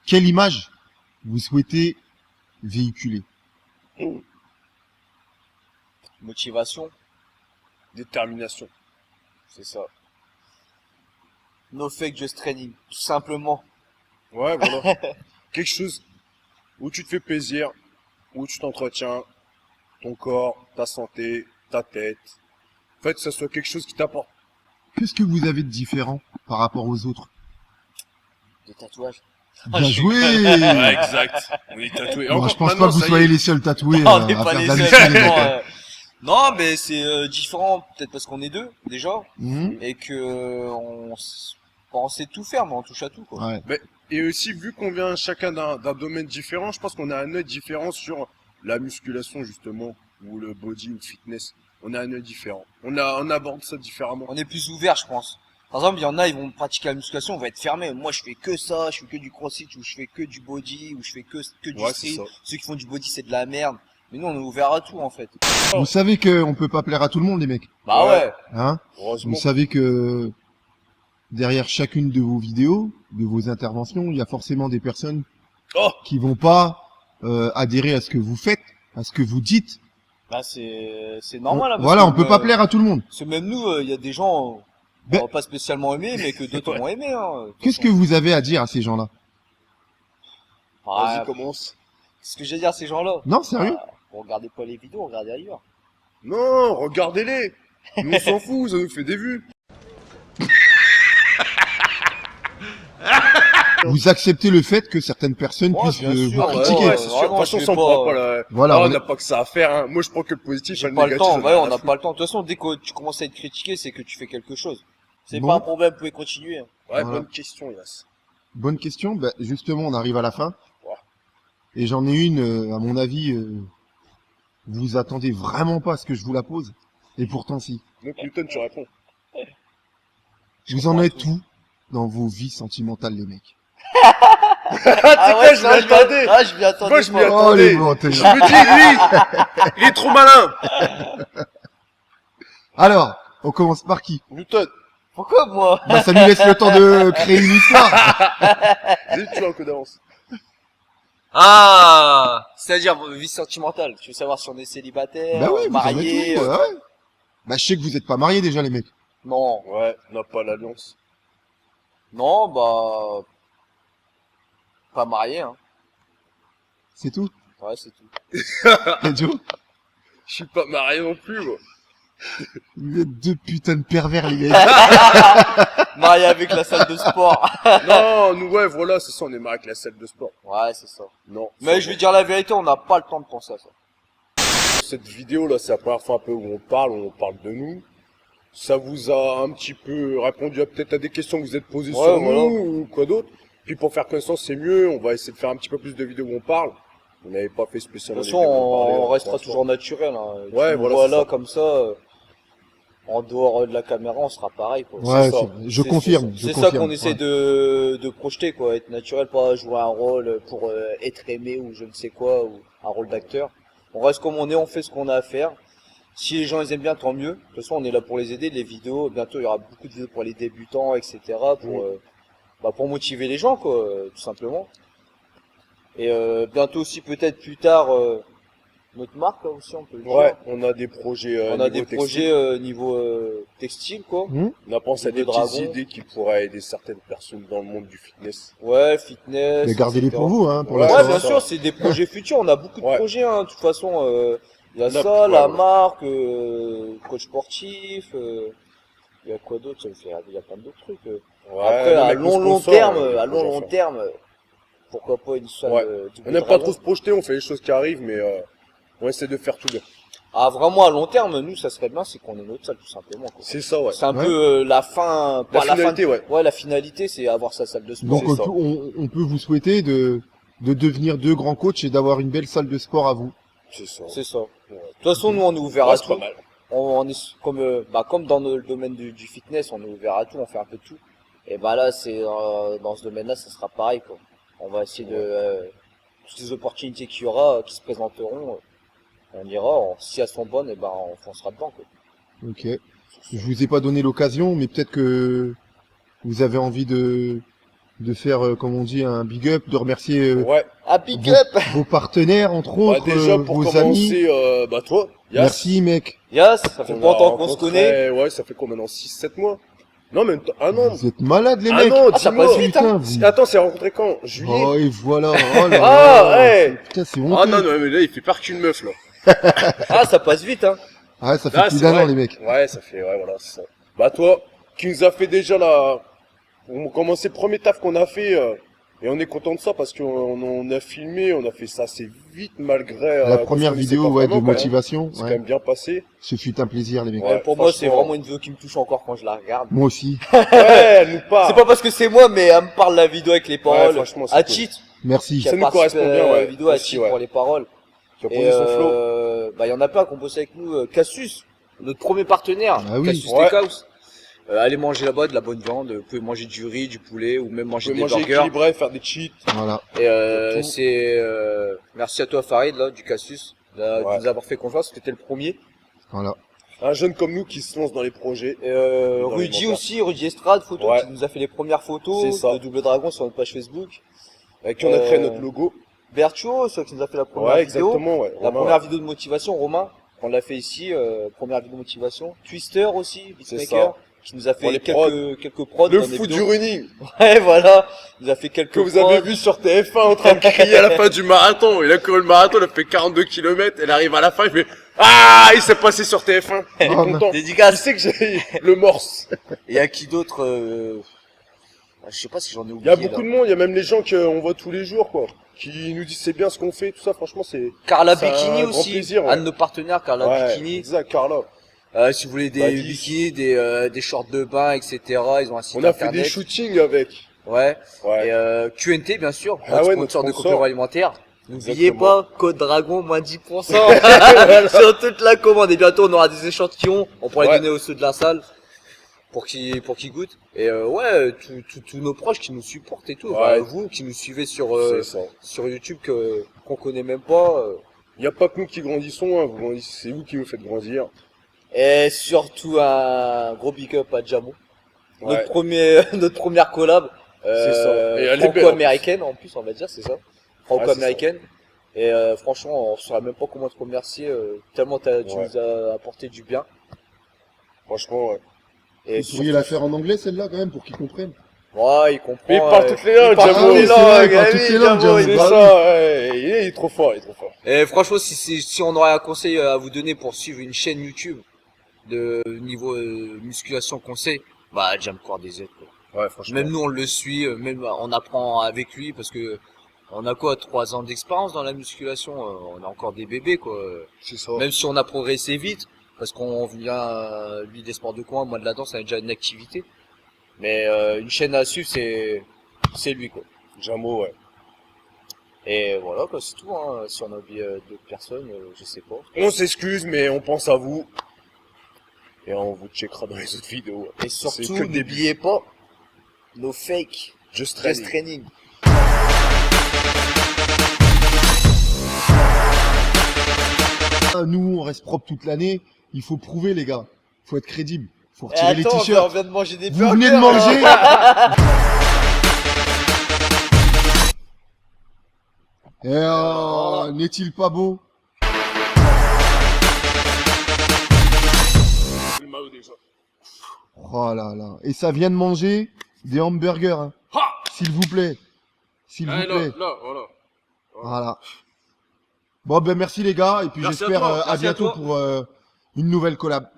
quelle image vous souhaitez véhiculer? Motivation, Détermination. c'est ça. No fake, just training, tout simplement. Ouais, voilà. Quelque chose où tu te fais plaisir, où tu t'entretiens, ton corps, ta santé, ta tête. En fait, que ça soit quelque chose qui t'apporte. Qu'est-ce que vous avez de différent par rapport aux autres? Des tatouages. Bien joué! exact. On est tatoué. Bon, je pense pas que vous soyez les seuls tatoués Non, on à n'est pas faire les de la seuls. muscu, les mecs. vraiment, Non, mais c'est différent, peut-être parce qu'on est deux, déjà, Mhm. et que on sait tout faire, mais on touche à tout, quoi. Ouais. Et aussi, vu qu'on vient chacun d'un domaine différent, je pense qu'on a un œil différent sur la musculation, justement, ou le body ou le fitness. On a un œil différent. On aborde ça différemment. On est plus ouvert, je pense. Par exemple, il y en a, ils vont pratiquer la musculation, on va être fermé. Moi, je fais que ça, je fais que du crossfit, ou je fais que du body, ou je fais que du Ouais, c'est street. ça. Ceux qui font du body, c'est de la merde. Mais nous, on est ouvert à tout, en fait. Vous savez qu'on peut pas plaire à tout le monde, les mecs. Bah Ouais. ouais. Hein? Heureusement. Vous savez que derrière chacune de vos vidéos, de vos interventions, il y a forcément des personnes Oh qui vont pas adhérer à ce que vous faites, à ce que vous dites. Bah c'est normal. Hein, parce Voilà, que, on peut pas plaire à tout le monde. Parce que même nous, il y a des gens, Ben- on va pas spécialement aimer, mais que d'autres Ouais. vont aimer. Hein. Qu'est-ce que vous avez à dire à ces gens-là? Ah, Vas-y, commence. ce que j'ai à dire à ces gens-là? Non, sérieux? Ah, regardez pas les vidéos, regardez ailleurs. Non, regardez-les. Nous, on s'en fout, ça nous fait des vues. Vous acceptez le fait que certaines personnes Ouais, puissent bien vous sûr, critiquer. Ouais, c'est sûr. De Vraiment, toute façon, je ça, on vais prend pas- pas la... Voilà, Ah, on on est- n'a pas que ça à faire, hein. Moi, je prends que le positif, J'ai le pas le négatif. temps, j'en ai ouais, rien on à n'a foutre. pas le temps. De toute façon, dès que tu commences à être critiqué, c'est que tu fais quelque chose. C'est Bon. pas un problème, vous pouvez continuer. Ouais, Voilà. bonne question, Yass. Bonne question. Ben, justement, on arrive à la fin. Ouais. Et j'en ai une, à mon avis, vous attendez vraiment pas à ce que je vous la pose. Et pourtant, si. Donc, Newton, tu réponds. Vous en êtes tout dans vos vies sentimentales, les mecs. Ah quoi, je m'y attendais. Ah, je m'y attendais. Moi, je m'y pas. attendais. Oh, les bretelles. Je me dis, lui, il est trop malin. Alors, on commence par qui? Newton, Pourquoi moi? Bah, ça nous laisse le temps de créer une histoire. vas-y, tu as un coup d'avance. Ah, c'est-à-dire vie sentimentale. Tu veux savoir si on est célibataire, Bah oui, vous en marié. êtes tout. Ouais, ouais. Bah, je sais que vous êtes pas mariés déjà, les mecs. Non, Ouais, on n'a pas l'alliance. non, bah pas marié, hein. C'est tout. Ouais, c'est tout. Et Joe, Je suis pas marié non plus, moi. vous êtes deux putains de pervers, les mecs. Marié avec la salle de sport. Non, nous, ouais, voilà, c'est ça, on est marié avec la salle de sport. Ouais, c'est ça. Non. Mais je vais dire la vérité, on n'a pas le temps de penser à ça. Cette vidéo, là, c'est la première fois un peu où on parle de nous. ça vous a un petit peu répondu peut-être à des questions que vous êtes posées Ouais, sur voilà. nous ou quoi d'autre. Puis pour faire connaissance, c'est mieux. On va essayer de faire un petit peu plus de vidéos où on parle. On n'avait pas fait De spécialement toute des façon, vidéos où on parlait, on pour restera l'instant. toujours naturel. Hein. Ouais, Tu nous voilà, vois c'est là ça. comme ça, en dehors de la caméra, on sera pareil. Quoi. Ouais, ça. je C'est- confirme. C'est je ça confirme, qu'on essaie ouais. de projeter, quoi. Être naturel, pas jouer un rôle pour être aimé ou je ne sais quoi, ou un rôle d'acteur. On reste comme on est, on fait ce qu'on a à faire. Si les gens ils aiment bien, tant mieux. De toute façon, on est là pour les aider. Les vidéos, bientôt il y aura beaucoup de vidéos pour les débutants, etc. Pour motiver les gens, quoi, tout simplement. Et bientôt aussi, peut-être plus tard, notre marque, là, aussi, on peut le dire. Ouais, on a des projets. On a niveau des textile. projets niveau textile, quoi. On a pensé à des Niveau petites dragon. idées qui pourraient aider certaines personnes dans le monde du fitness. Ouais, fitness. Mais gardez-les etc. pour vous, hein, pour Ouais, la Ouais, soirée. bien ça. sûr, c'est des projets futurs. On a beaucoup de Ouais. projets, hein. De toute façon, il y a On a ça, plus, la ouais. marque, coach sportif, il y a quoi d'autre? Il y a plein d'autres trucs. Ouais, Après, même à avec nos long sponsors, terme, les projets à faire. pourquoi pas une salle Ouais. Double On n'aime pas Dragon. trop se projeter, on fait les choses qui arrivent, mais on essaie de faire tout bien. Ah, vraiment, à long terme, nous, ça serait bien, c'est qu'on ait notre salle, tout simplement, quoi. C'est ça, ouais. C'est un Ouais. peu la fin, La pas la fin. finalité, ouais. Ouais, la finalité, c'est avoir sa salle de sport. Donc C'est ça. on peut vous souhaiter de devenir deux grands coachs et d'avoir une belle salle de sport à vous. C'est ça. C'est ça. De Ouais. toute façon, nous, on est ouvert Ouais, à c'est tout. pas mal. On est comme dans le domaine du fitness, on est ouvert à tout, on fait un peu de tout. Et bah là, c'est dans ce domaine-là, ça sera pareil, quoi. On va essayer de toutes les opportunités qu'il y aura, qui se présenteront, on ira. Si elles sont bonnes, et ben on foncera dedans, quoi. Ok. Je vous ai pas donné l'occasion, mais peut-être que vous avez envie de faire, comme on dit, un big up, de remercier Ouais. Ah, pick Vous- up! vos partenaires, entre Bah, autres, déjà, pour vos amis. commencer, toi, Yass, Merci, mec. Yes, ça fait qu'on pas a longtemps qu'on se rencontré, connaît. Ouais, ça fait quoi maintenant? 6-7 mois? Non, même un an. Vous êtes malades, les Un mecs. an, Ah, ça 10 mois. passe vite, hein. Putain, vous- Attends, c'est rencontré quand? Juillet? Oh, et voilà. Oh là Ah, là. ouais. Putain, c'est Ah honteux. non, non, mais là, il fait pas qu'une meuf, là. Ah, ça passe vite, hein. Ah, ça fait Ah, plus c'est d'un vrai. an, les mecs. Ouais, ça fait, ouais, voilà, c'est ça. Bah, toi, qui nous a fait déjà on a commencé le premier taf qu'on a fait, et on est content de ça parce qu'on a filmé, on a fait ça assez vite malgré, La qu'on première se connaissait vidéo, pas ouais, de vraiment, quand même. motivation. C'est quand Ouais. même bien passé. Ce fut un plaisir, les mecs. Ouais, Pour moi, c'est franchement. vraiment une vidéo qui me touche encore quand je la regarde. Moi aussi. Ouais, elle nous parle. C'est pas parce que c'est moi, mais elle me parle la vidéo avec les paroles. franchement, c'est à cool. cheat, Merci. qui a Ça nous participé correspond bien, à la ouais, vidéo à aussi, cheat ouais. pour les paroles. Tu as Et posé son flow. bah, il y en a plein qui ont bossé avec nous. Cassius, notre premier partenaire. Ah oui. Cassius Ouais. Steakhouse. Allez manger là-bas de la bonne viande. Vous pouvez manger du riz, du poulet, ou même Tu manger peux des manger burgers. équilibré, faire des cheats. Voilà. Et Surtout. c'est merci à toi Farid là du Cassius de Ouais. nous avoir fait confiance, parce que t'étais le premier. Voilà. Un jeune comme nous qui se lance dans les projets. Et Dans les Rudy montages. aussi, Rudy Estrade photo Ouais. qui nous a fait les premières photos C'est ça. de Double Dragon sur notre page Facebook. Avec qui on a créé Euh, notre logo. Bertuo, celui qui nous a fait la première Ouais, vidéo. exactement, ouais. La Romain, première vidéo de motivation, Romain, on l'a fait ici, première vidéo de motivation. Twister aussi, C'est Beatmaker, ça. qui nous a Pour fait les quelques prods. Le dans des foot du vidéos. running Ouais, voilà. Il nous a fait quelques que vous prods. avez vu sur TF1 en train de crier à la fin du marathon. Il a couru le marathon, il a fait 42 km, elle arrive à la fin, il fait ah, il s'est passé sur TF1. Il est Oh, content. Il Dédicace. sait que j'ai le morse. Et à qui d'autre je sais pas si j'en ai Il y oublié. a beaucoup là. de monde, il y a même les gens qu'on voit tous les jours, quoi. Qui nous disent c'est bien ce qu'on fait, tout ça, franchement, c'est. Carla c'est un Bikini grand aussi, plaisir, ouais. un de nos partenaires, Carla Ouais, Bikini. exact, Carla. Si vous voulez des Badis. bikinis, des shorts de bain, etc. Ils ont un site On a fait internet. des shootings avec. Ouais. Ouais. Et QNT bien sûr, Ah notre ouais, sponsor de notre sponsor. compléments alimentaires. N'oubliez Exactement. pas, code Dragon, moins 10% sur toute la commande. Et bientôt on aura des échantillons, on pourra les Ouais. donner aux ceux de la salle pour qu'ils goûtent. Et ouais, tous nos proches qui nous supportent et tout. Ouais. Bah, vous qui nous suivez C'est ça. sur YouTube qu'on connaît même pas. Il n'y a pas que nous qui grandissons, hein. Vous grandissez, c'est vous qui vous faites grandir. Et surtout un gros big up à Jamo. Ouais. Notre première collab. C'est ça. Et elle est belle, Franco-américaine en plus, on va dire, c'est ça. Franco-américaine. Et franchement, on saurait même pas comment te remercier, tellement tu Ouais. nous as apporté du bien. Franchement, ouais. Et Vous pourriez la faire en anglais, celle-là, quand même, pour qu'ils comprennent. ouais, il comprend. Mais il parle toutes les langues, il parle Jamo. toutes les Oui, c'est vrai, langues, il parle ah toutes oui, les langues, Jamo, Jamo. il C'est est Bah ça, ouais. Il est trop fort, il est trop fort. Et franchement, si on aurait un conseil à vous donner pour suivre une chaîne YouTube de niveau musculation conseil, bah Jamcore DZ quoi. Ouais, franchement. Même nous on le suit, même on apprend avec lui parce que on a quoi 3 ans d'expérience dans la musculation, on a encore des bébés quoi. C'est ça. Même si on a progressé vite, parce qu'on vient, lui des sports de coin, moi de la danse, on a déjà une activité. Mais une chaîne à suivre, c'est lui quoi. Jamo, ouais. Et voilà quoi, c'est tout. Hein. Si on a oublié d'autres personnes, je sais pas. On s'excuse, mais on pense à vous. Et on vous checkera dans les autres vidéos. Et surtout, C'est que le début. n'oubliez pas nos fakes. Just Stress training. training. Nous, on reste propre toute l'année. Il faut prouver, les gars. Il faut être crédible. Il faut Et retirer les attends, on t-shirts. vient de manger des Vous burgers. venez de manger. N'est-il pas beau? Oh là là. Et ça vient de manger des hamburgers. Hein. S'il vous plaît. S'il vous plaît. Voilà. Voilà. Bon, ben merci les gars. Et puis Merci à j'espère toi, à merci à bientôt toi. pour une nouvelle collab.